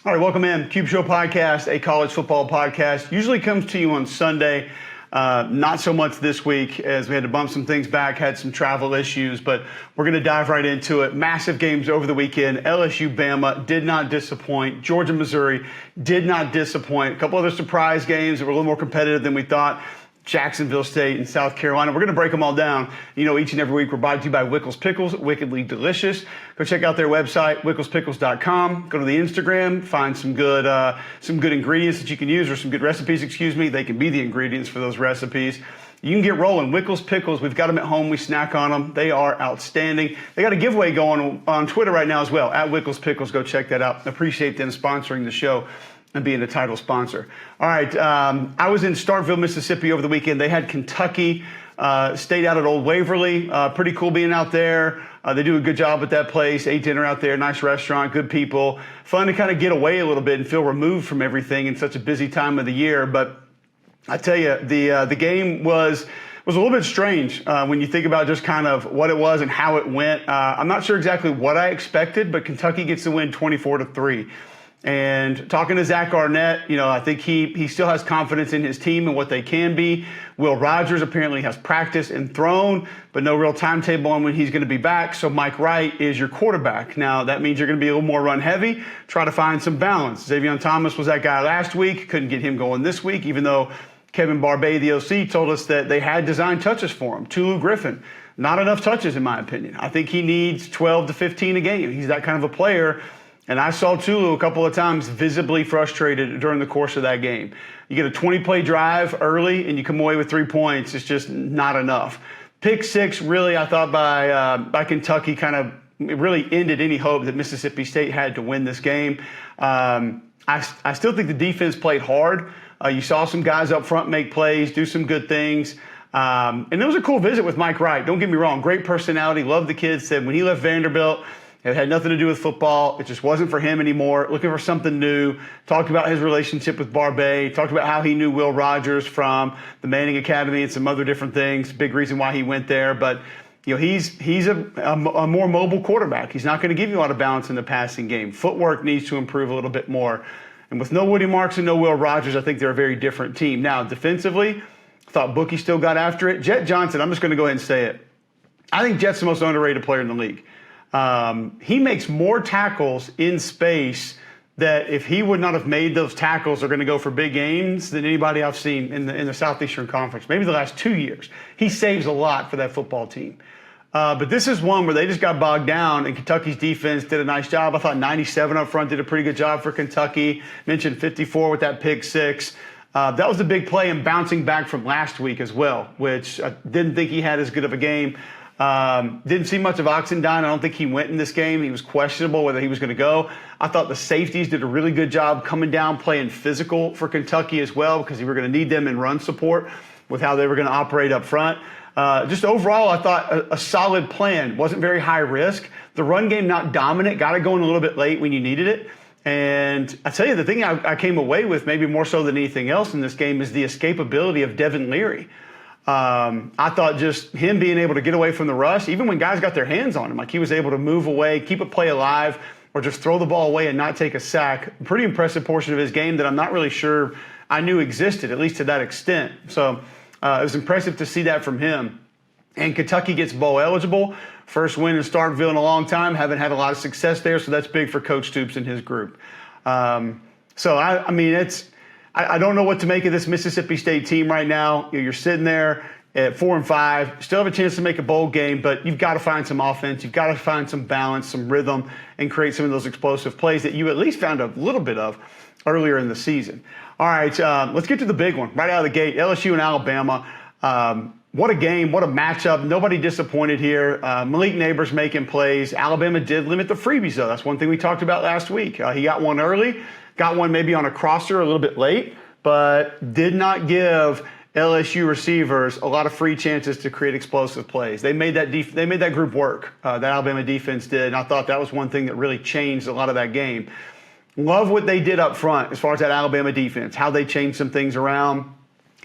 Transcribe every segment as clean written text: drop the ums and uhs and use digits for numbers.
All right, welcome in. Cube Show Podcast, a college football podcast. Usually comes to you on Sunday. Not so much this week as we had to bump some things back, had some travel issues, but we're going to dive right into it. Massive games over the weekend. LSU, Bama did not disappoint. Georgia, Missouri did not disappoint. A couple other surprise games that were a little more competitive than we thought. Jacksonville State and South Carolina. We're going to break them all down. You know, each and every week we're brought to you by Wickles Pickles, wickedly delicious. Go check out their website, wicklespickles.com. Go to the Instagram, find some good ingredients that you can use, or some good recipes, excuse me. They can be the ingredients for those recipes. You can get rolling. Wickles Pickles, we've got them at home. We snack on them. They are outstanding. They got a giveaway going on Twitter right now as well, at Wickles Pickles. Go check that out. Appreciate them sponsoring the show and being a title sponsor. All right, I was in Starkville, Mississippi over the weekend. They had Kentucky, stayed out at Old Waverly. Pretty cool being out there. They do a good job at that place. Ate dinner out there, nice restaurant, good people. Fun to kind of get away a little bit and feel removed from everything in such a busy time of the year. But I tell you, the game was a little bit strange when you think about just kind of what it was and how it went. I'm not sure exactly what I expected, but Kentucky gets the win 24-3. And talking to Zach Arnett, you know, I think he still has confidence in his team and what they can be. Will Rogers apparently has practiced and thrown, but no real timetable on when he's going to be back. So Mike Wright is your quarterback. Now, that means you're going to be a little more run heavy. Try to find some balance. Xavier Thomas was that guy last week. Couldn't get him going this week, even though Kevin Barbay, the OC, told us that they had designed touches for him. Tulu Griffin, not enough touches in my opinion. I think he needs 12 to 15 a game. He's that kind of a player. And I saw Tulu a couple of times visibly frustrated during the course of that game. You get a 20-play drive early and you come away with 3 points. It's just not enough. Pick six, really, I thought by Kentucky kind of it really ended any hope that Mississippi State had to win this game. I still think the defense played hard. You saw some guys up front make plays, do some good things. And it was a cool visit with Mike Wright. Don't get me wrong, great personality, loved the kid. Said when he left Vanderbilt, it had nothing to do with football. It just wasn't for him anymore. Looking for something new. Talked about his relationship with Barbay. Talked about how he knew Will Rogers from the Manning Academy and some other different things. Big reason why he went there. But you know, he's a more mobile quarterback. He's not going to give you a lot of balance in the passing game. Footwork needs to improve a little bit more. And with no Woody Marks and no Will Rogers, I think they're a very different team. Now, defensively, I thought Bookie still got after it. Jet Johnson, I'm just going to go ahead and say it. I think Jet's the most underrated player in the league. He makes more tackles in space that if he would not have made those tackles are going to go for big gains than anybody I've seen in the Southeastern Conference, maybe the last 2 years. He saves a lot for that football team. But this is one where they just got bogged down, and Kentucky's defense did a nice job. I thought 97 up front did a pretty good job for Kentucky. Mentioned 54 with that pick six. That was the big play in bouncing back from last week as well, which I didn't think he had as good of a game. Didn't see much of Oxendine. I don't think he went in this game. He was questionable whether he was going to go. I thought the safeties did a really good job coming down, playing physical for Kentucky as well, because we were going to need them in run support with how they were going to operate up front. Just overall, I thought a solid plan. Wasn't very high risk. The run game not dominant. Got it going a little bit late when you needed it. And I tell you, the thing I came away with, maybe more so than anything else in this game, is the escapability of Devin Leary. I thought just him being able to get away from the rush, even when guys got their hands on him, like he was able to move away, keep a play alive, or just throw the ball away and not take a sack. Pretty impressive portion of his game that I'm not really sure I knew existed, at least to that extent. So it was impressive to see that from him. And Kentucky gets bowl eligible. First win in Starkville in a long time. Haven't had a lot of success there, so that's big for Coach Stoops and his group. I don't know what to make of this Mississippi State team right now. You're sitting there at 4-5, still have a chance to make a bowl game, but you've got to find some offense. You've got to find some balance, some rhythm, and create some of those explosive plays that you at least found a little bit of earlier in the season. All right, let's get to the big one right out of the gate. LSU and Alabama. What a game, what a matchup. Nobody disappointed here. Malik Neighbors making plays. Alabama did limit the freebies, though. That's one thing we talked about last week. He got one early, got one maybe on a crosser a little bit late, but did not give LSU receivers a lot of free chances to create explosive plays. They made that group work. That Alabama defense did, and I thought that was one thing that really changed a lot of that game. Love what they did up front as far as that Alabama defense, how they changed some things around.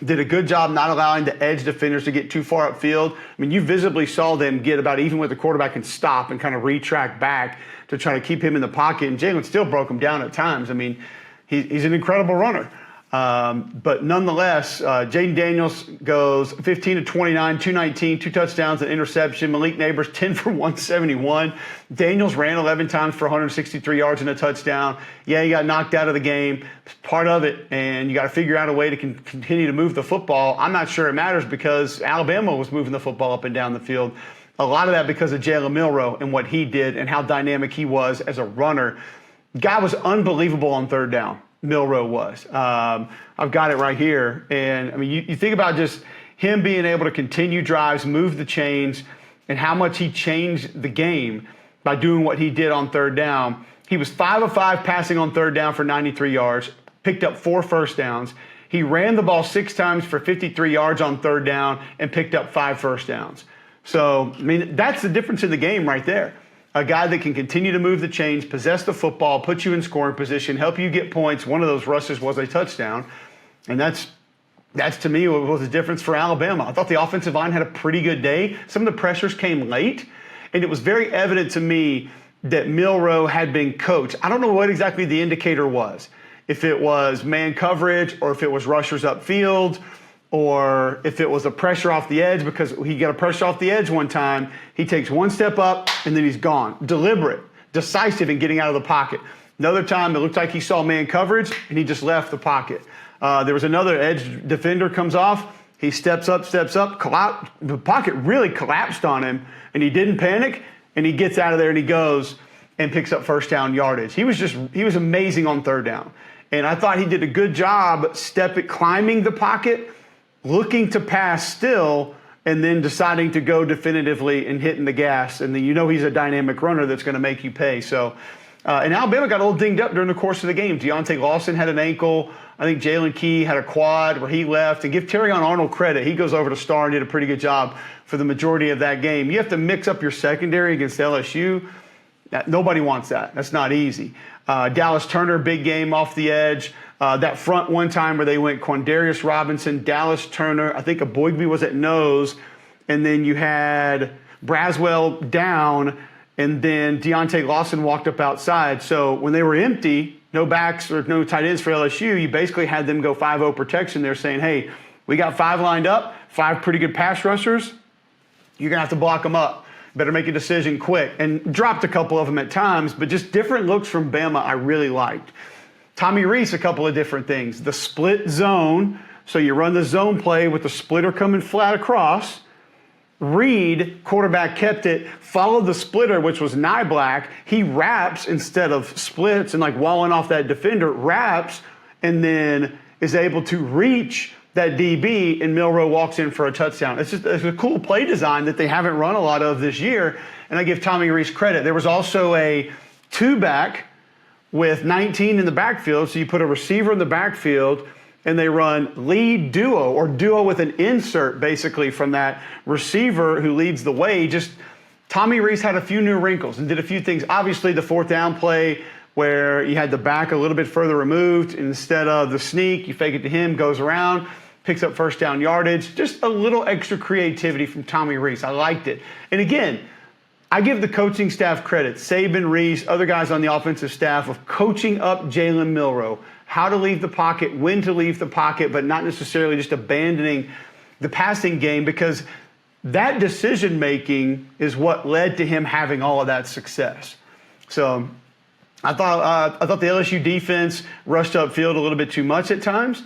did a good job not allowing the edge defenders to get too far upfield. I mean, you visibly saw them get about even with the quarterback and stop and kind of retract back to try to keep him in the pocket. And Jalen still broke him down at times. I mean, he's an incredible runner. But nonetheless, Jayden Daniels goes 15 to 29, 219, 2 touchdowns, an interception. Malik Neighbors 10 for 171. Daniels ran 11 times for 163 yards and a touchdown. Yeah, he got knocked out of the game. It's part of it, and you got to figure out a way to continue to move the football. I'm not sure it matters because Alabama was moving the football up and down the field. A lot of that because of Jalen Milroe and what he did and how dynamic he was as a runner. Guy was unbelievable on third down. Milroe was. I've got it right here. And, I mean, you think about just him being able to continue drives, move the chains, and how much he changed the game by doing what he did on third down. He was 5 of 5 passing on third down for 93 yards, picked up 4 first downs. He ran the ball 6 times for 53 yards on third down and picked up 5 first downs. So, I mean, that's the difference in the game right there. A guy that can continue to move the chains, possess the football, put you in scoring position, help you get points. One of those rushes was a touchdown. And that's to me what was the difference for Alabama. I thought the offensive line had a pretty good day. Some of the pressures came late, and it was very evident to me that Milroe had been coached. I don't know what exactly the indicator was. If it was man coverage or if it was rushers upfield, or if it was a pressure off the edge, because he got a pressure off the edge one time, he takes one step up and then he's gone. Deliberate, decisive in getting out of the pocket. Another time it looked like he saw man coverage and he just left the pocket. There was another edge defender comes off, he steps up, the pocket really collapsed on him and he didn't panic and he gets out of there and he goes and picks up first down yardage. He was amazing on third down. And I thought he did a good job climbing the pocket, looking to pass still, and then deciding to go definitively and hitting the gas. And then he's a dynamic runner that's going to make you pay. So, and Alabama got a little dinged up during the course of the game. Deontay Lawson had an ankle. I think Jalen Key had a quad where he left. And give Terrion Arnold credit. He goes over to Star and did a pretty good job for the majority of that game. You have to mix up your secondary against LSU. Nobody wants that. That's not easy. Dallas Turner, big game off the edge. That front one time where they went Quandarius Robinson, Dallas Turner, I think Aboigbe was at nose, and then you had Braswell down, and then Deontay Lawson walked up outside. So when they were empty, no backs or no tight ends for LSU, you basically had them go 5-0 protection. They're saying, hey, we got 5 lined up, 5 pretty good pass rushers. You're going to have to block them up. Better make a decision quick. And dropped a couple of them at times, but just different looks from Bama I really liked. Tommy Rees, a couple of different things. The split zone, so you run the zone play with the splitter coming flat across. Reed, quarterback, kept it, followed the splitter, which was Niblack. He wraps instead of splits and like walling off that defender, wraps, and then is able to reach that DB, and Milroe walks in for a touchdown. It's a cool play design that they haven't run a lot of this year, and I give Tommy Rees credit. There was also a 2-back with 19 in the backfield, so you put a receiver in the backfield, and they run lead duo, or duo with an insert, basically, from that receiver who leads the way. Just Tommy Rees had a few new wrinkles and did a few things. Obviously, the 4th down play where you had the back a little bit further removed. Instead of the sneak, you fake it to him, goes around, picks up first down yardage. Just a little extra creativity from Tommy Rees. I liked it. And again, I give the coaching staff credit, Saban, Rees, other guys on the offensive staff, of coaching up Jalen Milroe, how to leave the pocket, when to leave the pocket, but not necessarily just abandoning the passing game, because that decision-making is what led to him having all of that success. So I thought the LSU defense rushed upfield a little bit too much at times.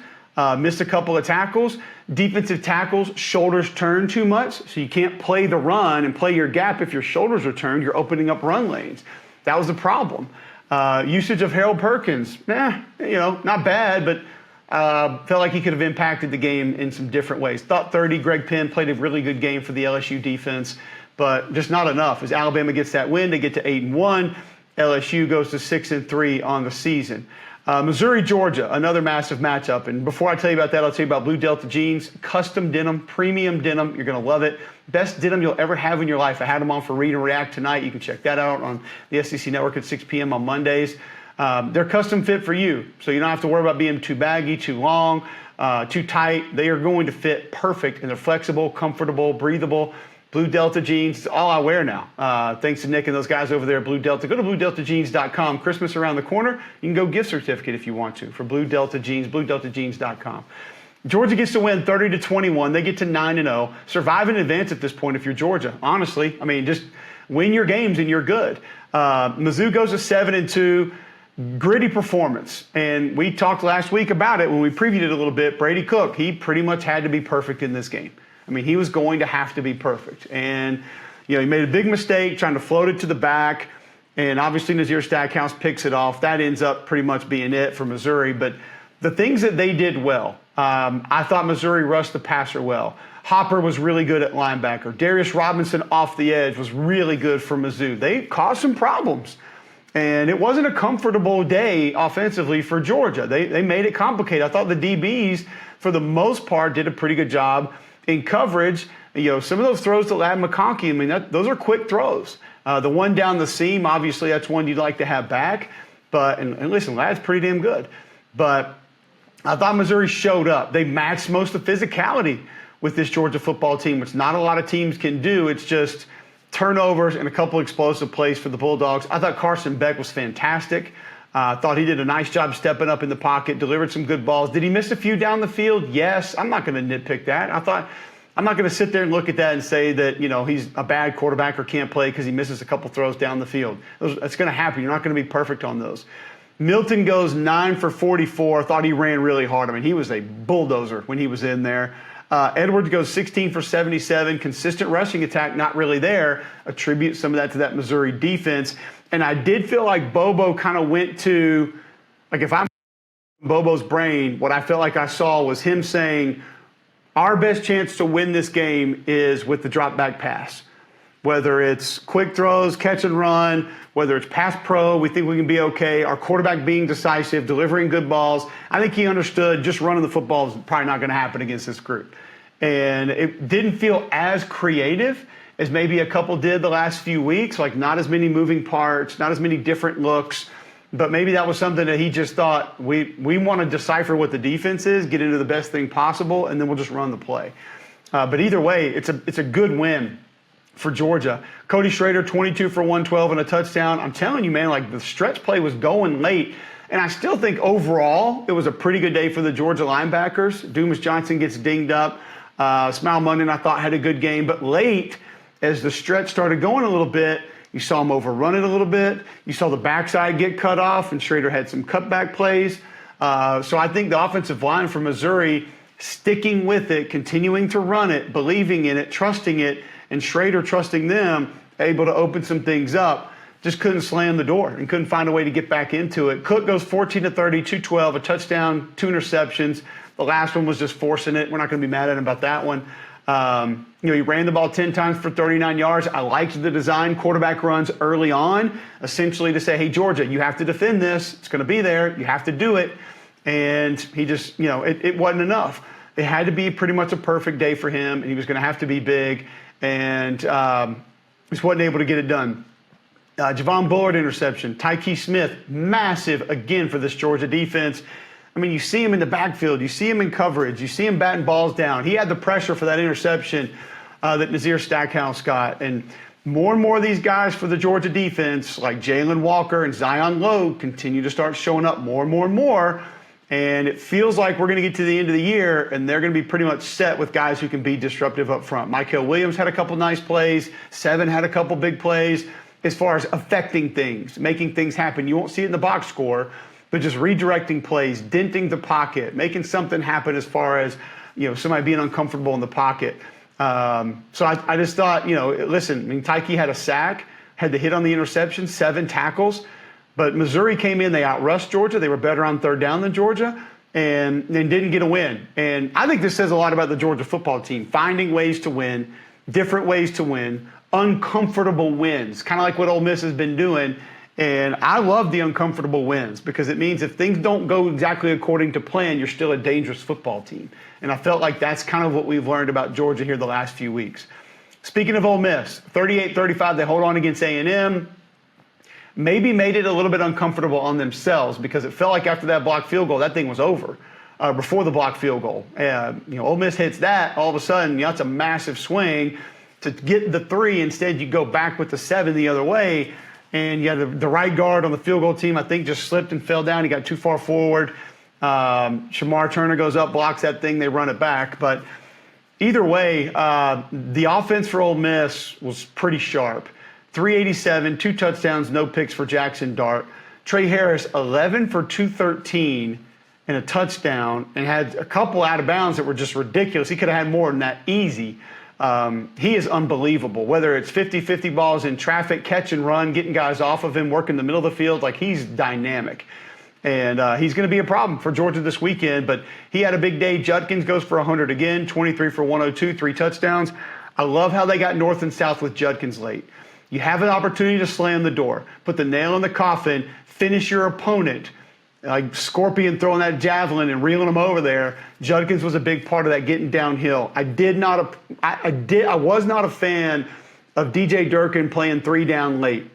Missed a couple of tackles. Defensive tackles, shoulders turn too much, so you can't play the run and play your gap. If your shoulders are turned, you're opening up run lanes. That was the problem. Usage of Harold Perkins, not bad, but felt like he could have impacted the game in some different ways. Thought 30, Greg Penn played a really good game for the LSU defense, but just not enough. As Alabama gets that win, they get to 8-1. LSU goes to 6-3 on the season. Missouri, Georgia, another massive matchup. And before I tell you about that, I'll tell you about Blue Delta jeans, custom denim, premium denim. You're going to love it. Best denim you'll ever have in your life. I had them on for Read and React tonight. You can check that out on the SEC Network at 6 p.m. on Mondays. They're custom fit for you, so you don't have to worry about being too baggy, too long, too tight. They are going to fit perfect, and they're flexible, comfortable, breathable. Blue Delta jeans, it's all I wear now. Thanks to Nick and those guys over there at Blue Delta. Go to BlueDeltaJeans.com. Christmas around the corner. You can go gift certificate if you want to for Blue Delta Jeans, BlueDeltaJeans.com. Georgia gets to win 30-21. They get to 9-0. Survive in advance at this point if you're Georgia. Honestly, I mean, just win your games and you're good. Mizzou goes to 7-2. Gritty performance. And we talked last week about it when we previewed it a little bit. Brady Cook, he pretty much had to be perfect in this game. I mean, he was going to have to be perfect. And, he made a big mistake trying to float it to the back. And obviously, Nazir Stackhouse picks it off. That ends up pretty much being it for Missouri. But the things that they did well, I thought Missouri rushed the passer well. Hopper was really good at linebacker. Darius Robinson off the edge was really good for Mizzou. They caused some problems. And it wasn't a comfortable day offensively for Georgia. They made it complicated. I thought the DBs, for the most part, did a pretty good job in coverage. Some of those throws to Ladd McConkey, I mean, those are quick throws. The one down the seam, obviously, that's one you'd like to have back. And listen, Ladd's pretty damn good. But I thought Missouri showed up. They matched most of the physicality with this Georgia football team, which not a lot of teams can do. It's just turnovers and a couple explosive plays for the Bulldogs. I thought Carson Beck was fantastic. I thought he did a nice job stepping up in the pocket, delivered some good balls. Did he miss a few down the field? Yes. I'm not going to nitpick that. I'm not going to sit there and look at that and say that, he's a bad quarterback or can't play because he misses a couple throws down the field. That's going to happen. You're not going to be perfect on those. Milton goes 9 for 44. Thought he ran really hard. I mean, he was a bulldozer when he was in there. Edwards goes 16 for 77. Consistent rushing attack, not really there. Attribute some of that to that Missouri defense. And I did feel like Bobo kind of went to, like if I'm Bobo's brain, what I felt like I saw was him saying, our best chance to win this game is with the drop back pass. Whether it's quick throws, catch and run, whether it's pass pro, we think we can be okay. Our quarterback being decisive, delivering good balls. I think he understood just running the football is probably not going to happen against this group. And it didn't feel as creative as maybe a couple did the last few weeks, like not as many moving parts, not as many different looks. But maybe that was something that he just thought, we want to decipher what the defense is, get into the best thing possible, and then we'll just run the play. But either way, it's a good win for Georgia. Cody Schrader, 22 for 112 and a touchdown. I'm telling you, man, like the stretch play was going late. And I still think overall it was a pretty good day for the Georgia linebackers. Dumas Johnson gets dinged up. Smile Munden, I thought, had a good game. But late, as the stretch started going a little bit, you saw him overrun it a little bit. You saw the backside get cut off, and Schrader had some cutback plays. So I think the offensive line for Missouri, sticking with it, continuing to run it, believing in it, trusting it, and Schrader trusting them, able to open some things up, just couldn't slam the door and couldn't find a way to get back into it. Cook goes 14 to 30, 212, a touchdown, 2 interceptions. The last one was just forcing it. We're not going to be mad at him about that one. He ran the ball 10 times for 39 yards. I liked the design quarterback runs early on, essentially to say, hey, Georgia, you have to defend this. It's going to be there. You have to do it. And he just, it wasn't enough. It had to be pretty much a perfect day for him, and he was going to have to be big. And just wasn't able to get it done. Javon Bullard interception. Tyke Smith, massive again for this Georgia defense. I mean, you see him in the backfield. You see him in coverage. You see him batting balls down. He had the pressure for that interception that Nazir Stackhouse got. And more of these guys for the Georgia defense, like Jalen Walker and Zion Lowe, continue to start showing up more and more. And it feels like we're going to get to the end of the year, and they're going to be pretty much set with guys who can be disruptive up front. Michael Williams had a couple nice plays. Seven had a couple big plays as far as affecting things, making things happen. You won't see it in the box score, but just redirecting plays, denting the pocket, making something happen as far as, somebody being uncomfortable in the pocket. So I just thought, listen, I mean, Tyke had a sack, had the hit on the interception, 7 tackles. But Missouri came in, they outrushed Georgia. They were better on third down than Georgia and didn't get a win. And I think this says a lot about the Georgia football team, finding ways to win, different ways to win, uncomfortable wins, kind of like what Ole Miss has been doing. And I love the uncomfortable wins because it means if things don't go exactly according to plan, you're still a dangerous football team. And I felt like that's kind of what we've learned about Georgia here the last few weeks. Speaking of Ole Miss, 38-35, they hold on against A&M. maybe made it a little bit uncomfortable on themselves because it felt like after that blocked field goal, that thing was over. Before the blocked field goal. Ole Miss hits that, all of a sudden, that's a massive swing. To get the 3, instead you go back with the 7 the other way, and you had the right guard on the field goal team, I think, just slipped and fell down. He got too far forward. Shamar Turner goes up, blocks that thing, they run it back. But either way, the offense for Ole Miss was pretty sharp. 387, 2 touchdowns, no picks for Jackson Dart. Trey Harris, 11 for 213. And a touchdown, and had a couple out of bounds that were just ridiculous. He could have had more than that easy. He is unbelievable, whether it's 50-50 balls in traffic, catch and run, getting guys off of him, working the middle of the field. Like, he's dynamic. And he's going to be a problem for Georgia this weekend, but he had a big day. Judkins goes for 100 again, 23 for 102, 3 touchdowns. I love how they got north and south with Judkins late. You have an opportunity to slam the door, put the nail in the coffin, finish your opponent. Like Scorpion throwing that javelin and reeling him over there. Judkins was a big part of that getting downhill. I was not a fan of DJ Durkin playing 3 down late.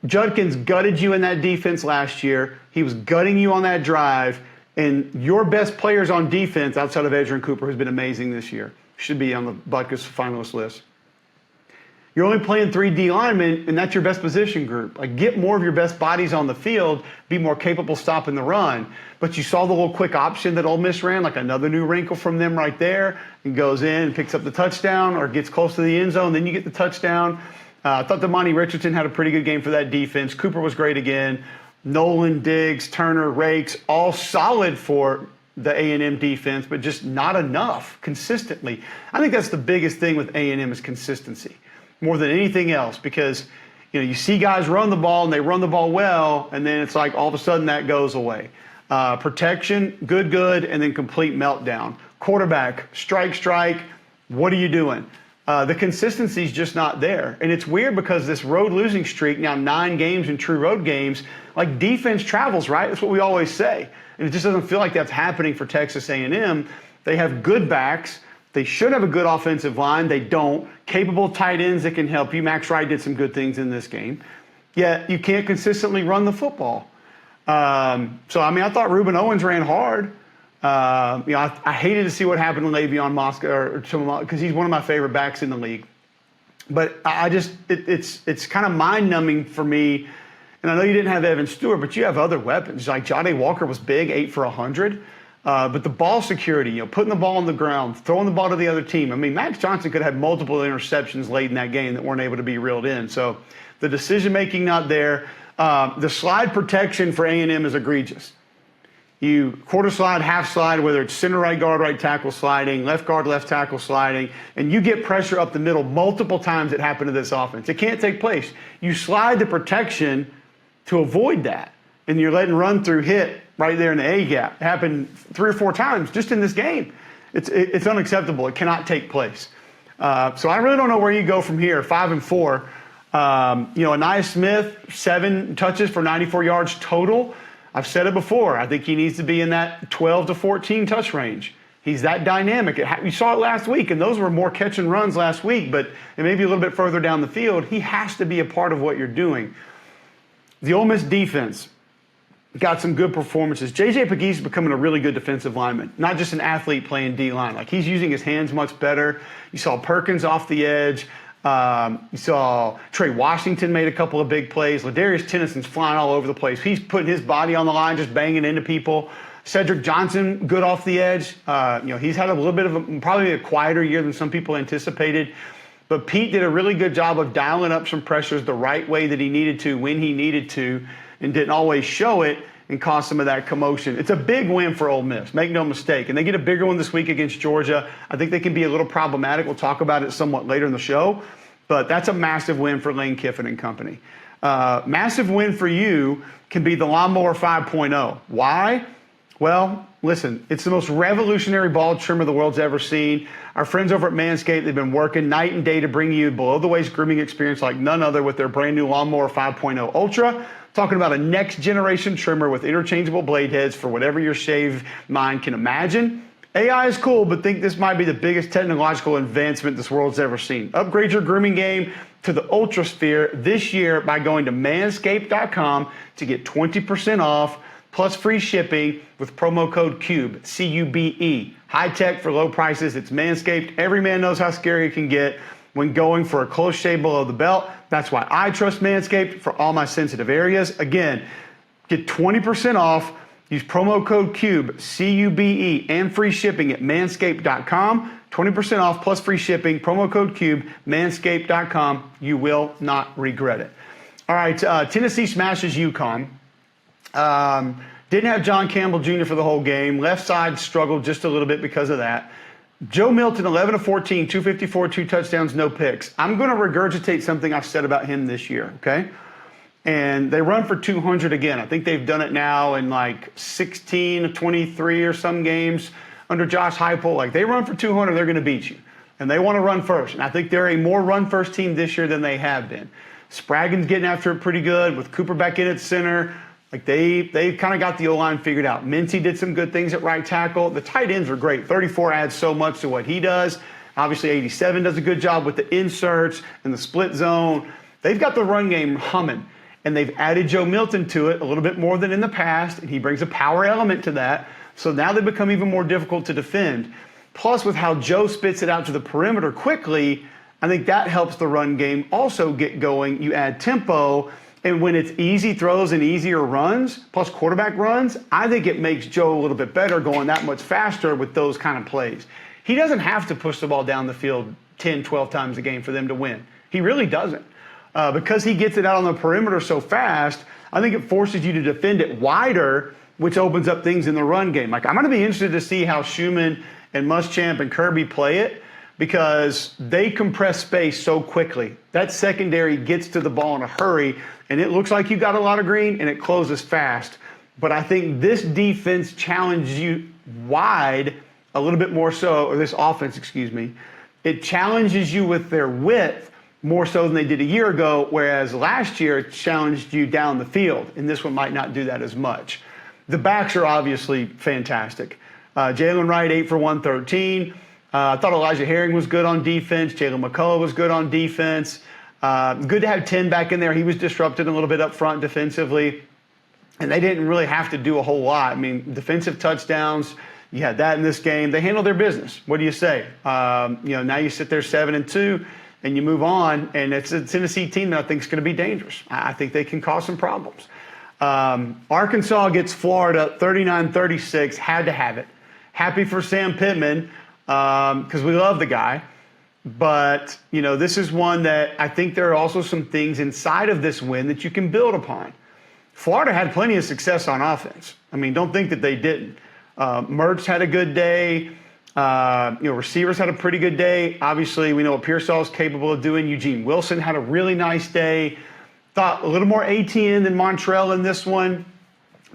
Judkins gutted you in that defense last year. He was gutting you on that drive. And your best players on defense, outside of Edgerrin Cooper, who's been amazing this year, should be on the Butkus finalist list. You're only playing 3 D linemen, and that's your best position group. Like, get more of your best bodies on the field, be more capable stopping the run. But you saw the little quick option that Ole Miss ran, like another new wrinkle from them right there, and goes in and picks up the touchdown or gets close to the end zone, then you get the touchdown. I thought Damani Richardson had a pretty good game for that defense. Cooper was great again. Nolan, Diggs, Turner, Rakes, all solid for the A&M defense, but just not enough consistently. I think that's the biggest thing with A&M is consistency, more than anything else, because you see guys run the ball and they run the ball well, and then it's like all of a sudden that goes away. Protection, good, and then complete meltdown. Quarterback, strike. What are you doing? The consistency is just not there. And it's weird because this road losing streak, now 9 games in true road games, like defense travels, right? That's what we always say. And it just doesn't feel like that's happening for Texas A&M. They have good backs. They should have a good offensive line. They don't. Capable tight ends that can help you. Max Wright did some good things in this game. Yet you can't consistently run the football. I thought Reuben Owens ran hard. I hated to see what happened to Le'Veon Mosca because he's one of my favorite backs in the league. But it's kind of mind-numbing for me. And I know you didn't have Evan Stewart, but you have other weapons. Like Jahdae Walker was big, 8 for 100. But the ball security, putting the ball on the ground, throwing the ball to the other team. I mean, Max Johnson could have multiple interceptions late in that game that weren't able to be reeled in. So the decision-making not there. The slide protection for A&M is egregious. You quarter slide, half slide, whether it's center right guard, right tackle sliding, left guard, left tackle sliding, and you get pressure up the middle multiple times. It happened to this offense. It can't take place. You slide the protection to avoid that, and you're letting run through hit right there in the A gap. It happened 3 or 4 times just in this game. It's unacceptable. It cannot take place. So I really don't know where you go from here. 5 and 4. Anais Smith, 7 touches for 94 yards total. I've said it before. I think he needs to be in that 12 to 14 touch range. He's that dynamic. You saw it last week, and those were more catch and runs last week, but it may be a little bit further down the field. He has to be a part of what you're doing. The Ole Miss defense got some good performances. J.J. Pegues is becoming a really good defensive lineman, not just an athlete playing D-line. Like, he's using his hands much better. You saw Perkins off the edge. You saw Trey Washington made a couple of big plays. Ladarius Tennison's flying all over the place. He's putting his body on the line, just banging into people. Cedric Johnson, good off the edge. He's had a little bit of probably a quieter year than some people anticipated. But Pete did a really good job of dialing up some pressures the right way that he needed to, when he needed to, and didn't always show it and cause some of that commotion. It's a big win for Ole Miss, make no mistake. And they get a bigger one this week against Georgia. I think they can be a little problematic. We'll talk about it somewhat later in the show. But that's a massive win for Lane Kiffin and company. Massive win for you can be the Lawnmower 5.0. Why? Well, listen, it's the most revolutionary ball trimmer the world's ever seen. Our friends over at Manscaped, they've been working night and day to bring you below-the-waist grooming experience like none other with their brand new Lawnmower 5.0 Ultra. Talking about a next-generation trimmer with interchangeable blade heads for whatever your shave mind can imagine. AI is cool, but think this might be the biggest technological advancement this world's ever seen. Upgrade your grooming game to the Ultrasphere this year by going to manscaped.com to get 20% off plus free shipping with promo code CUBE, C-U-B-E. High tech for low prices. It's Manscaped. Every man knows how scary it can get when going for a close shave below the belt. That's why I trust Manscaped for all my sensitive areas. Again, get 20% off. Use promo code CUBE, C-U-B-E, and free shipping at manscaped.com. 20% off plus free shipping. Promo code CUBE, manscaped.com. You will not regret it. All right, Tennessee smashes UConn. Didn't have John Campbell Jr. for the whole game. Left side struggled just a little bit because of that. Joe Milton, 11 of 14, 254, 2 touchdowns, no picks. I'm going to regurgitate something I've said about him this year, okay? And they run for 200 again. I think they've done it now in like 16 of 23 or some games under Josh Heupel. Like, they run for 200, they're going to beat you. And they want to run first. And I think they're a more run-first team this year than they have been. Spraggins getting after it pretty good with Cooper back in at center. Like, they kind of got the O-line figured out. Minty did some good things at right tackle. The tight ends were great. 34 adds so much to what he does. Obviously, 87 does a good job with the inserts and the split zone. They've got the run game humming. And they've added Joe Milton to it a little bit more than in the past. And he brings a power element to that. So now they become even more difficult to defend. Plus, with how Joe spits it out to the perimeter quickly, I think that helps the run game also get going. You add tempo. And when it's easy throws and easier runs, plus quarterback runs, I think it makes Joe a little bit better going that much faster with those kind of plays. He doesn't have to push the ball down the field 10, 12 times a game for them to win. He really doesn't. Because he gets it out on the perimeter so fast, I think it forces you to defend it wider, which opens up things in the run game. Like, I'm going to be interested to see how Schumann and Muschamp and Kirby play it, because they compress space so quickly. That secondary gets to the ball in a hurry, and it looks like you got a lot of green, and it closes fast. But I think this defense challenges you wide a little bit more so, or this offense, excuse me. It challenges you with their width more so than they did a year ago, whereas last year it challenged you down the field, and this one might not do that as much. The backs are obviously fantastic. Jalen Wright, 8 for 113. I thought Elijah Herring was good on defense. Jalen McCullough was good on defense. Good to have 10 back in there. He was disrupted a little bit up front defensively. And they didn't really have to do a whole lot. I mean, defensive touchdowns, you had that in this game. They handled their business. What do you say? Now you sit there 7-2 and you move on. And it's a Tennessee team that I think is going to be dangerous. I think they can cause some problems. Arkansas gets Florida 39-36. Had to have it. Happy for Sam Pittman. Because we love the guy. But, this is one that I think there are also some things inside of this win that you can build upon. Florida had plenty of success on offense. I mean, don't think that they didn't. Mertz had a good day. Receivers had a pretty good day. Obviously, we know what Pearsall is capable of doing. Eugene Wilson had a really nice day. Thought a little more ATN than Montrell in this one.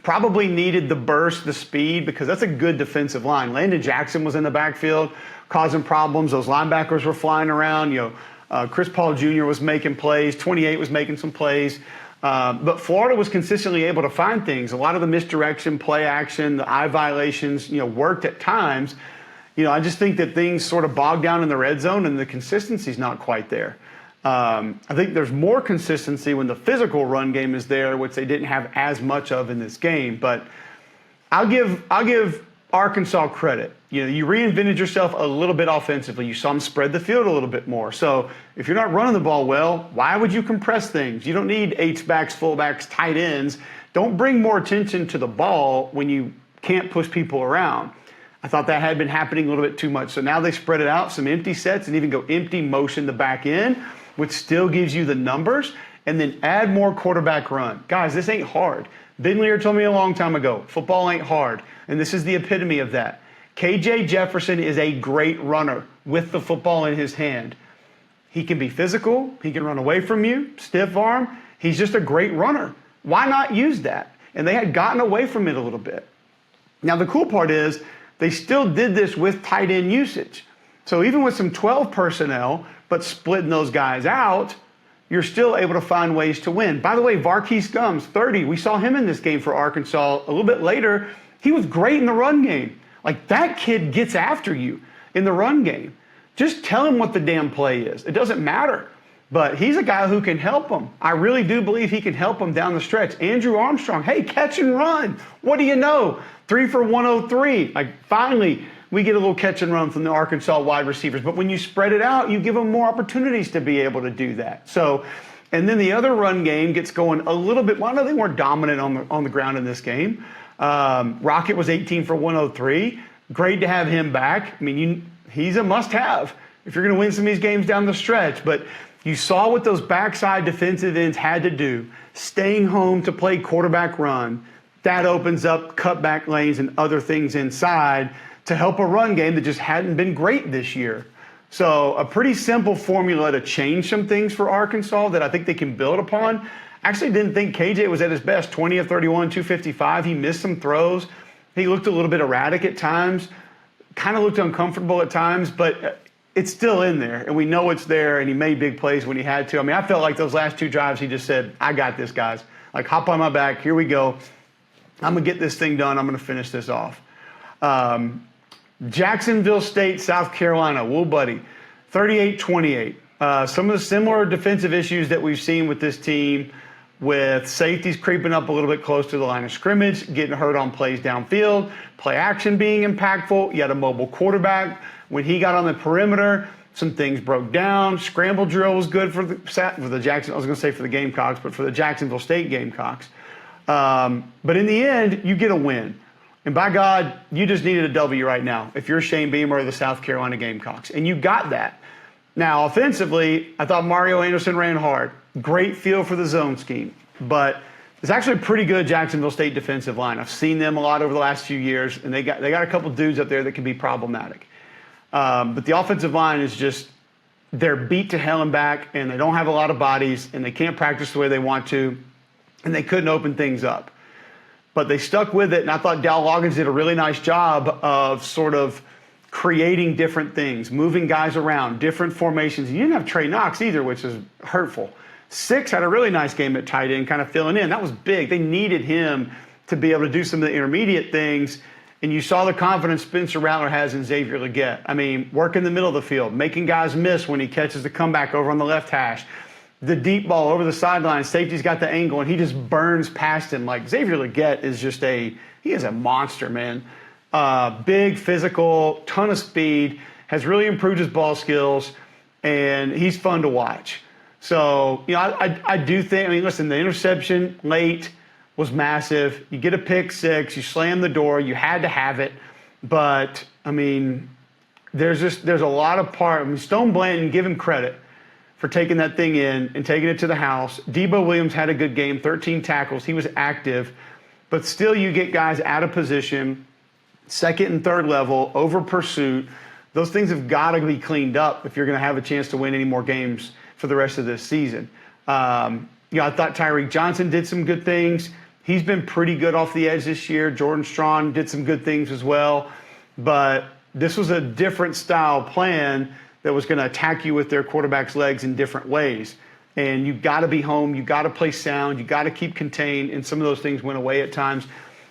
Probably needed the burst, the speed, because that's a good defensive line. Landon Jackson was in the backfield causing problems. Those linebackers were flying around. Chris Paul Jr. was making plays. 28 was making some plays. But Florida was consistently able to find things. A lot of the misdirection, play action, the eye violations, worked at times. I just think that things sort of bogged down in the red zone and the consistency's not quite there. I think there's more consistency when the physical run game is there, which they didn't have as much of in this game. But I'll give Arkansas credit. You reinvented yourself a little bit offensively. You saw them spread the field a little bit more. So if you're not running the ball well, why would you compress things? You don't need H-backs, fullbacks, tight ends. Don't bring more attention to the ball when you can't push people around. I thought that had been happening a little bit too much. So now they spread it out, some empty sets, and even go empty motion the back end, which still gives you the numbers, and then add more quarterback run. Guys, this ain't hard. Ben Lear told me a long time ago, football ain't hard, and this is the epitome of that. KJ Jefferson is a great runner with the football in his hand. He can be physical. He can run away from you, stiff arm. He's just a great runner. Why not use that? And they had gotten away from it a little bit. Now, the cool part is they still did this with tight end usage. So even with some 12 personnel, but splitting those guys out, you're still able to find ways to win. By the way, Varkey's Gums, 30. We saw him in this game for Arkansas a little bit later. He was great in the run game. Like, that kid gets after you in the run game. Just tell him what the damn play is. It doesn't matter. but he's a guy who can help them. I really do believe he can help them down the stretch. Andrew Armstrong, hey, catch and run. What do you know? 3 for 103. Like, finally, we get a little catch and run from the Arkansas wide receivers. But when you spread it out, you give them more opportunities to be able to do that. So, and then the other run game gets going a little bit. Well, I know they weren't dominant on the ground in this game. Rocket was 18 for 103. Great to have him back. I mean, he's a must-have if you're going to win some of these games down the stretch. But you saw what those backside defensive ends had to do, staying home to play quarterback run. That opens up cutback lanes and other things inside to help a run game that just hadn't been great this year. So a pretty simple formula to change some things for Arkansas that I think they can build upon. Actually didn't think KJ was at his best, 20 of 31, 255. He missed some throws. He looked a little bit erratic at times, kind of looked uncomfortable at times, but it's still in there, and we know it's there, and he made big plays when he had to. I mean, I felt like those last 2 drives, he just said, I got this, guys. Like, hop on my back. Here we go. I'm going to get this thing done. I'm going to finish this off. Jacksonville State, South Carolina. Whoa, buddy. 38-28. Some of the similar defensive issues that we've seen with this team, with safeties creeping up a little bit close to the line of scrimmage, getting hurt on plays downfield, play action being impactful. You had a mobile quarterback. When he got on the perimeter, some things broke down. Scramble drill was good for the Gamecocks, but for the Jacksonville State Gamecocks. But in the end, you get a win. And by God, you just needed a W right now if you're Shane Beamer or the South Carolina Gamecocks. And you got that. Now, offensively, I thought Mario Anderson ran hard. Great feel for the zone scheme. But it's actually a pretty good Jacksonville State defensive line. I've seen them a lot over the last few years, and they got a couple dudes up there that can be problematic. But the offensive line is just, they're beat to hell and back, and they don't have a lot of bodies, and they can't practice the way they want to, and they couldn't open things up. But they stuck with it, and I thought Dal Loggins did a really nice job of sort of creating different things, moving guys around, different formations. You didn't have Trey Knox either, which is hurtful. Six had a really nice game at tight end, kind of filling in. That was big. They needed him to be able to do some of the intermediate things, and you saw the confidence Spencer Rattler has in Xavier Legette. I mean, work in the middle of the field, making guys miss when he catches the comeback over on the left hash. The deep ball over the sideline, safety's got the angle, and he just burns past him. Like, Xavier Legette is just he is a monster, man. Big, physical, ton of speed, has really improved his ball skills, and he's fun to watch. So, you know, I do think, I mean, listen, the interception late was massive. You get a pick six, you slam the door, you had to have it. But, I mean, there's a lot of I mean, Stone Blanton, give him credit for taking that thing in and taking it to the house. Debo Williams had a good game, 13 tackles. He was active. But still, you get guys out of position, second and third level, over pursuit. Those things have got to be cleaned up if you're going to have a chance to win any more games for the rest of this season. You know, I thought Tyreek Johnson did some good things. He's been pretty good off the edge this year. Jordan Strachan did some good things as well. But this was a different style plan that was going to attack you with their quarterback's legs in different ways. And you've got to be home. You've got to play sound. You've got to keep contained. And some of those things went away at times.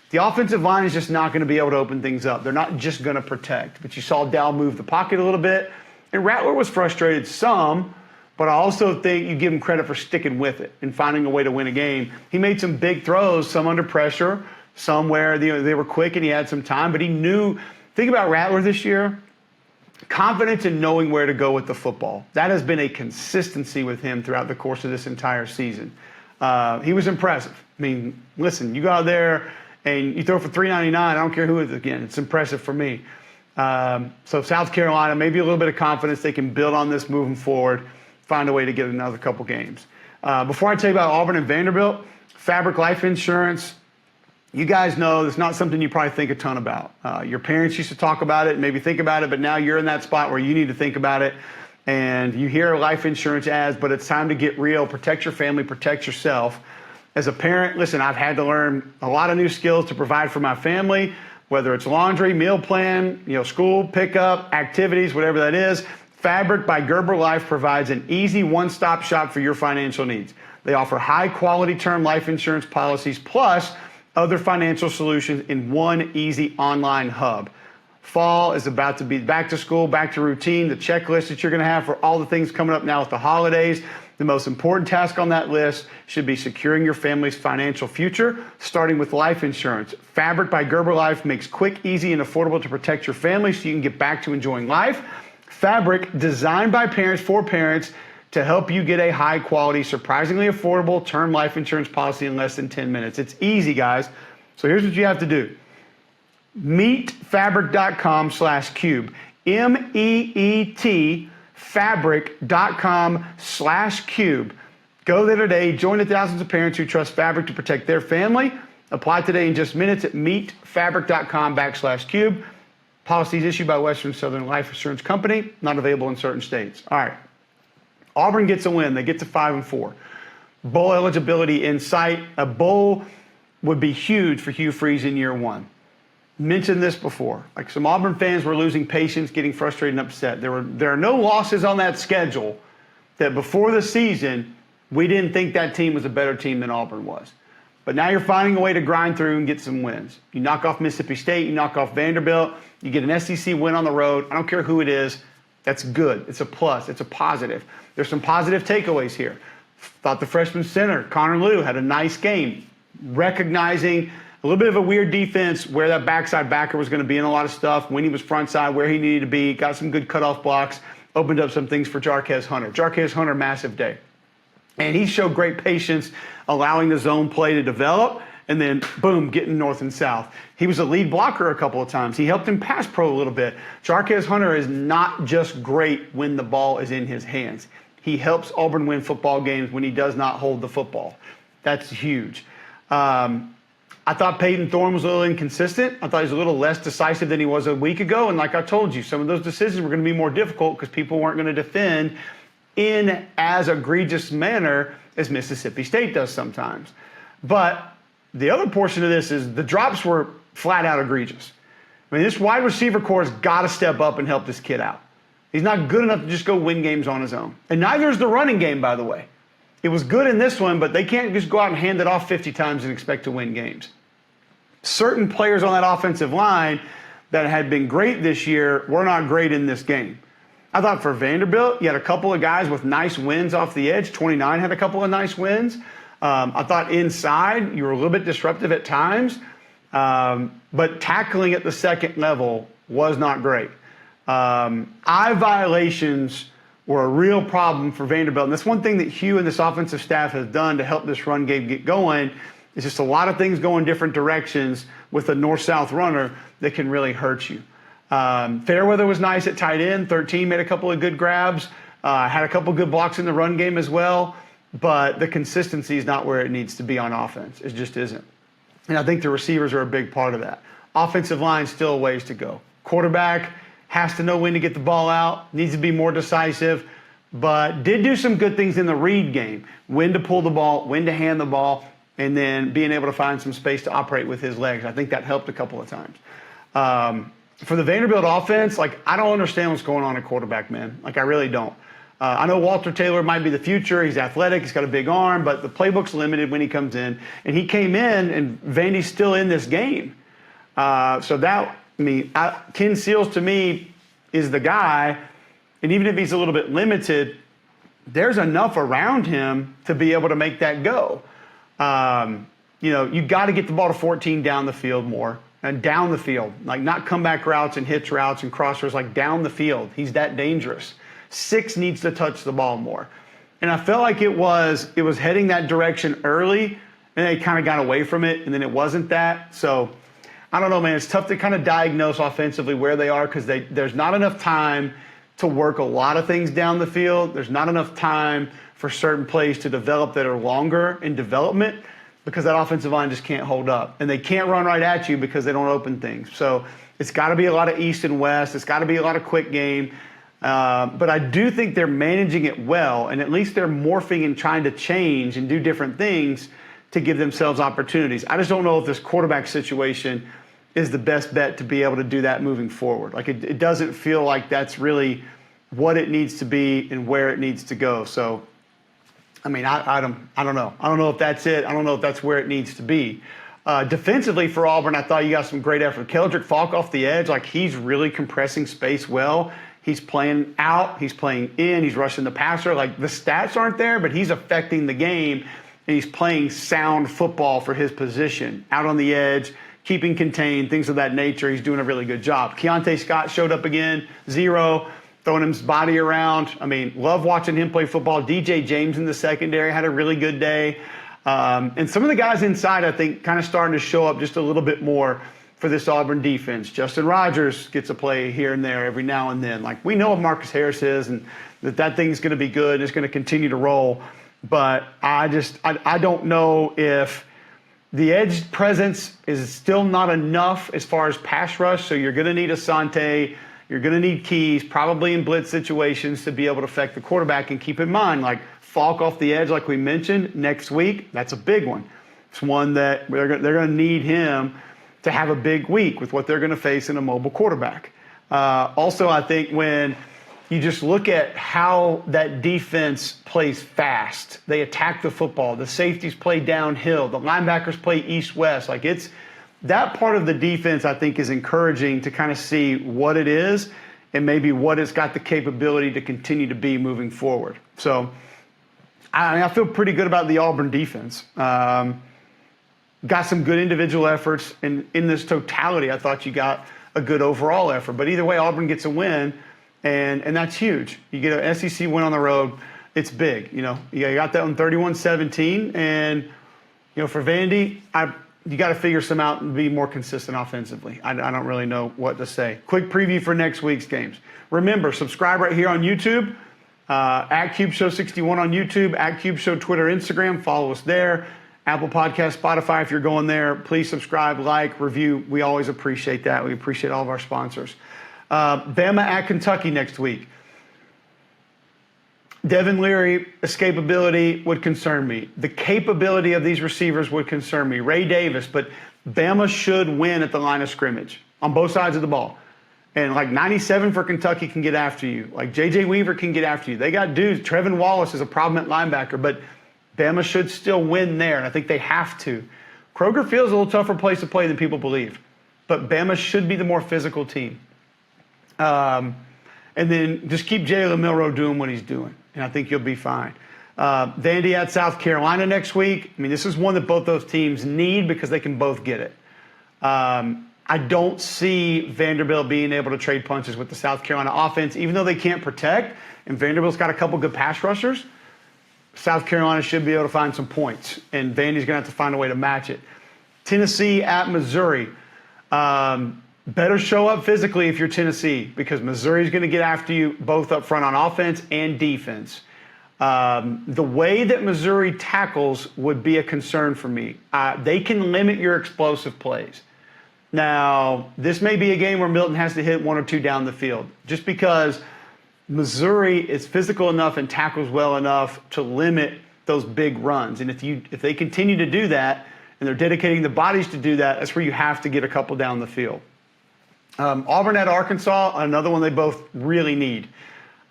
The offensive line is just not going to be able to open things up. They're not just going to protect. But you saw Dal move the pocket a little bit. And Rattler was frustrated some, but I also think you give him credit for sticking with it and finding a way to win a game. He made some big throws, some under pressure, some where they were quick and he had some time. But he knew, think about Rattler this year, confidence in knowing where to go with the football. That has been a consistency with him throughout the course of this entire season. He was impressive. I mean, listen, you go out there and you throw for $399. I don't care who it is. Again, it's impressive for me. So South Carolina, maybe a little bit of confidence. They can build on this moving forward, find a way to get another couple games. Before I tell you about Auburn and Vanderbilt, Fabric Life Insurance, you guys know it's not something you probably think a ton about. Your parents used to talk about it, maybe think about it, but now you're in that spot where you need to think about it. And you hear life insurance ads, but it's time to get real. Protect your family, protect yourself. As a parent, listen, I've had to learn a lot of new skills to provide for my family, whether it's laundry, meal plan, school, pickup, activities, whatever that is. Fabric by Gerber Life provides an easy one-stop shop for your financial needs. They offer high-quality term life insurance policies plus other financial solutions in one easy online hub. Fall is about to be back to school, back to routine, the checklist that you're going to have for all the things coming up now with the holidays. The most important task on that list should be securing your family's financial future, starting with life insurance. Fabric by Gerber Life makes quick, easy, and affordable to protect your family so you can get back to enjoying life. Fabric designed by parents for parents to help you get a high-quality, surprisingly affordable term life insurance policy in less than 10 minutes. It's easy, guys. So here's what you have to do. Meetfabric.com/cube. MEET fabric.com/cube. Go there today. Join the thousands of parents who trust Fabric to protect their family. Apply today in just minutes at meetfabric.com/cube. Policies issued by Western Southern Life Insurance Company, not available in certain states. All right. Auburn gets a win. They get to 5-4. Bowl eligibility in sight. A bowl would be huge for Hugh Freeze in year one. Mentioned this before. Like, some Auburn fans were losing patience, getting frustrated and upset. There are no losses on that schedule that before the season we didn't think that team was a better team than Auburn was. But now you're finding a way to grind through and get some wins. You knock off Mississippi State, you knock off Vanderbilt, you get an SEC win on the road. I don't care who it is. That's good. It's a plus. It's a positive. There's some positive takeaways here. Thought the freshman center, Connor Liu, had a nice game, recognizing a little bit of a weird defense where that backside backer was going to be in a lot of stuff, when he was front side, where he needed to be, got some good cutoff blocks, opened up some things for Jarquez Hunter. Jarquez Hunter, massive day. And he showed great patience, allowing the zone play to develop, and then, boom, getting north and south. He was a lead blocker a couple of times. He helped him pass pro a little bit. Jarquez Hunter is not just great when the ball is in his hands. He helps Auburn win football games when he does not hold the football. That's huge. I thought Peyton Thorne was a little inconsistent. I thought he was a little less decisive than he was a week ago. And like I told you, some of those decisions were going to be more difficult because people weren't going to defend in as egregious manner as Mississippi State does sometimes. But the other portion of this is the drops were flat out egregious. I mean, this wide receiver core has got to step up and help this kid out. He's not good enough to just go win games on his own. And neither is the running game, by the way. It was good in this one, but they can't just go out and hand it off 50 times and expect to win games. Certain players on that offensive line that had been great this year were not great in this game. I thought for Vanderbilt, you had a couple of guys with nice wins off the edge. 29 had a couple of nice wins. I thought inside you were a little bit disruptive at times, but tackling at the second level was not great. Eye violations were a real problem for Vanderbilt. And that's one thing that Hugh and this offensive staff has done to help this run game get going. It's just a lot of things going different directions with a north-south runner that can really hurt you. Fairweather was nice at tight end. 13 made a couple of good grabs, had a couple of good blocks in the run game as well. But the consistency is not where it needs to be on offense. It just isn't. And I think the receivers are a big part of that. Offensive line, still a ways to go. Quarterback has to know when to get the ball out, needs to be more decisive, but did do some good things in the read game. When to pull the ball, when to hand the ball, and then being able to find some space to operate with his legs. I think that helped a couple of times. For the Vanderbilt offense, like, I don't understand what's going on at quarterback, man. Like, I really don't. I know Walter Taylor might be the future. He's athletic. He's got a big arm, but the playbook's limited when he comes in. And he came in, and Vandy's still in this game. So that, Ken Seals to me is the guy. And even if he's a little bit limited, there's enough around him to be able to make that go. You got to get the ball to 14 down the field more. And down the field, like not comeback routes and hitch routes and crossers, like down the field. He's that dangerous. 6 needs to touch the ball more. And I felt like it was heading that direction early, and they kind of got away from it, and then it wasn't that. So I don't know, man. It's tough to kind of diagnose offensively where they are because there's not enough time to work a lot of things down the field. There's not enough time for certain plays to develop that are longer in development because that offensive line just can't hold up. And they can't run right at you because they don't open things. So it's got to be a lot of east and west. It's got to be a lot of quick game. But I do think they're managing it well, and at least they're morphing and trying to change and do different things to give themselves opportunities. I just don't know if this quarterback situation is the best bet to be able to do that moving forward. Like it doesn't feel like that's really what it needs to be and where it needs to go. So, I don't know. I don't know if that's it. I don't know if that's where it needs to be. Defensively for Auburn, I thought you got some great effort. Keldrick Falk off the edge, like he's really compressing space well. He's playing out, he's playing in, he's rushing the passer. Like the stats aren't there, but he's affecting the game, and he's playing sound football for his position. Out on the edge, keeping contained, things of that nature. He's doing a really good job. Keontae Scott showed up again, 0, throwing his body around. I mean, love watching him play football. DJ James in the secondary had a really good day. And some of the guys inside, I think, kind of starting to show up just a little bit more for this Auburn defense. Justin Rogers gets a play here and there every now and then. Like, we know what Marcus Harris is, and that thing's going to be good and it's going to continue to roll. But I don't know if the edge presence is still not enough as far as pass rush, so you're going to need Asante, you're going to need Keys, probably in blitz situations, to be able to affect the quarterback. And keep in mind, like Falk off the edge, like we mentioned, next week, that's a big one. It's one that they're going to need him to have a big week with what they're going to face in a mobile quarterback. Also, I think when you just look at how that defense plays fast, they attack the football, the safeties play downhill, the linebackers play east-west. Like, it's that part of the defense, I think, is encouraging to kind of see what it is and maybe what it's got the capability to continue to be moving forward. So I feel pretty good about the Auburn defense. Got some good individual efforts, and in this totality, I thought you got a good overall effort. But either way, Auburn gets a win, and that's huge. You get an SEC win on the road, it's big. You know, you got that one 31-17, and for Vandy, you got to figure some out and be more consistent offensively. I don't really know what to say. Quick preview for next week's games. Remember, subscribe right here on YouTube, at Cube Show 61 on YouTube, at Cube Show Twitter, Instagram. Follow us there. Apple Podcast, Spotify, if you're going there, please subscribe, like, review. We always appreciate that. We appreciate all of our sponsors. Bama at Kentucky next week. Devin Leary, escapability would concern me. The capability of these receivers would concern me. Ray Davis, but Bama should win at the line of scrimmage on both sides of the ball. And like 97 for Kentucky can get after you. Like J.J. Weaver can get after you. They got dudes. Trevin Wallace is a problem at linebacker, but Bama should still win there, and I think they have to. Kroger Field's a little tougher place to play than people believe, but Bama should be the more physical team. And then just keep Jalen Milroe doing what he's doing, and I think you'll be fine. Vandy at South Carolina next week. I mean, this is one that both those teams need because they can both get it. I don't see Vanderbilt being able to trade punches with the South Carolina offense, even though they can't protect, and Vanderbilt's got a couple good pass rushers. South Carolina should be able to find some points, and Vandy's going to have to find a way to match it. Tennessee at Missouri. Better show up physically if you're Tennessee, because Missouri's going to get after you both up front on offense and defense. The way that Missouri tackles would be a concern for me. They can limit your explosive plays. Now, this may be a game where Milton has to hit one or two down the field, just because Missouri is physical enough and tackles well enough to limit those big runs. And if they continue to do that, and they're dedicating the bodies to do that, that's where you have to get a couple down the field. Auburn at Arkansas, another one they both really need.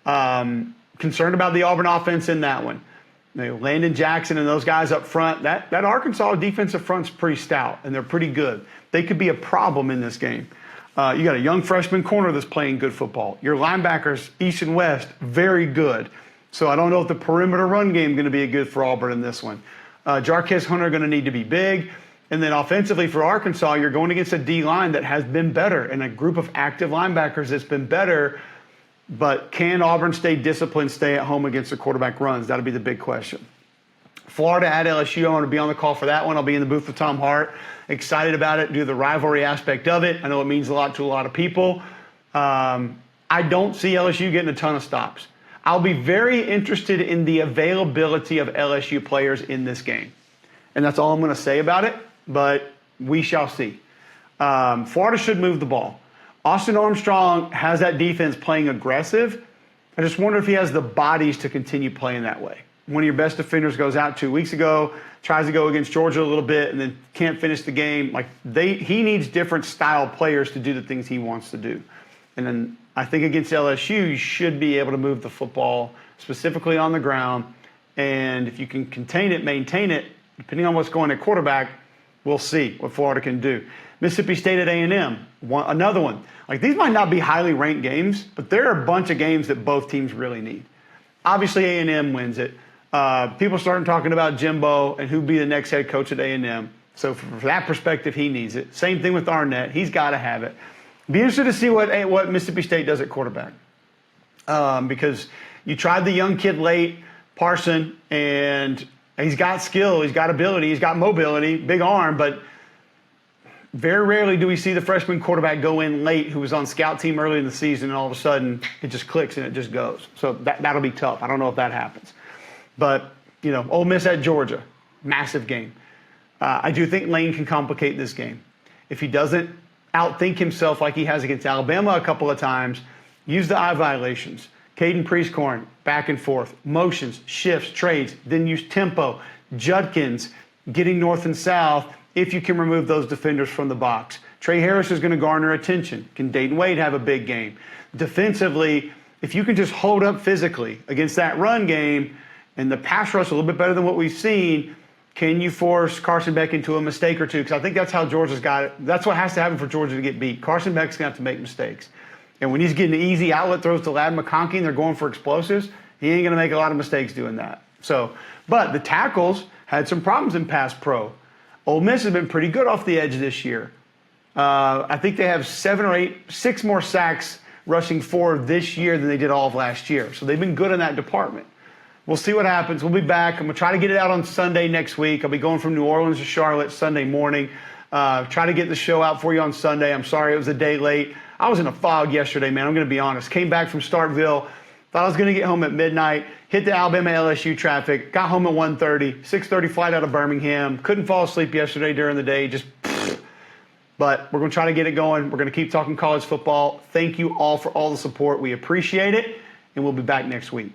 Concerned about the Auburn offense in that one. Landon Jackson and those guys up front, that Arkansas defensive front's pretty stout, and they're pretty good. They could be a problem in this game. You got a young freshman corner that's playing good football. Your linebackers, east and west, very good. So I don't know if the perimeter run game is going to be a good for Auburn in this one. Jarquez Hunter going to need to be big. And then offensively for Arkansas, you're going against a D-line that has been better and a group of active linebackers that's been better. But can Auburn stay disciplined, stay at home against the quarterback runs? That'll be the big question. Florida at LSU, I want to be on the call for that one. I'll be in the booth with Tom Hart. Excited about it, due to the rivalry aspect of it. I know it means a lot to a lot of people. I don't see LSU getting a ton of stops. I'll be very interested in the availability of LSU players in this game. And that's all I'm going to say about it, but we shall see. Florida should move the ball. Austin Armstrong has that defense playing aggressive. I just wonder if he has the bodies to continue playing that way. One of your best defenders goes out 2 weeks ago, tries to go against Georgia a little bit, and then can't finish the game. He needs different style players to do the things he wants to do. And then I think against LSU, you should be able to move the football, specifically on the ground. And if you can contain it, maintain it, depending on what's going at quarterback, We'll see what Florida can do. Mississippi State at A&M, another one. Like, these might not be highly ranked games, but there are a bunch of games that both teams really need. Obviously, A&M wins it. People starting talking about Jimbo and who'd be the next head coach at A&M. So from that perspective, he needs it. Same thing with Arnett. He's got to have it. Be interested to see what Mississippi State does at quarterback. Because you tried the young kid late, Parson, and he's got skill, he's got ability, he's got mobility, big arm, but very rarely do we see the freshman quarterback go in late who was on scout team early in the season and all of a sudden it just clicks and it just goes. So that'll be tough. I don't know if that happens. But, Ole Miss at Georgia, massive game. I do think Lane can complicate this game. If he doesn't outthink himself like he has against Alabama a couple of times, use the eye violations. Caden Priestcorn, back and forth, motions, shifts, trades, then use tempo, Judkins, getting north and south, if you can remove those defenders from the box. Trey Harris is going to garner attention. Can Dayton Wade have a big game? Defensively, if you can just hold up physically against that run game and the pass rush a little bit better than what we've seen, can you force Carson Beck into a mistake or two? Because I think that's how Georgia's got it. That's what has to happen for Georgia to get beat. Carson Beck's going to have to make mistakes. And when he's getting easy outlet throws to Ladd McConkey and they're going for explosives, he ain't going to make a lot of mistakes doing that. But the tackles had some problems in pass pro. Ole Miss has been pretty good off the edge this year. I think they have 6 more sacks rushing forward this year than they did all of last year. So they've been good in that department. We'll see what happens. We'll be back. I'm going to try to get it out on Sunday next week. I'll be going from New Orleans to Charlotte Sunday morning. Try to get the show out for you on Sunday. I'm sorry it was a day late. I was in a fog yesterday, man. I'm going to be honest. Came back from Starkville. Thought I was going to get home at midnight. Hit the Alabama LSU traffic. Got home at 1:30. 6:30 flight out of Birmingham. Couldn't fall asleep yesterday during the day. But we're going to try to get it going. We're going to keep talking college football. Thank you all for all the support. We appreciate it. And we'll be back next week.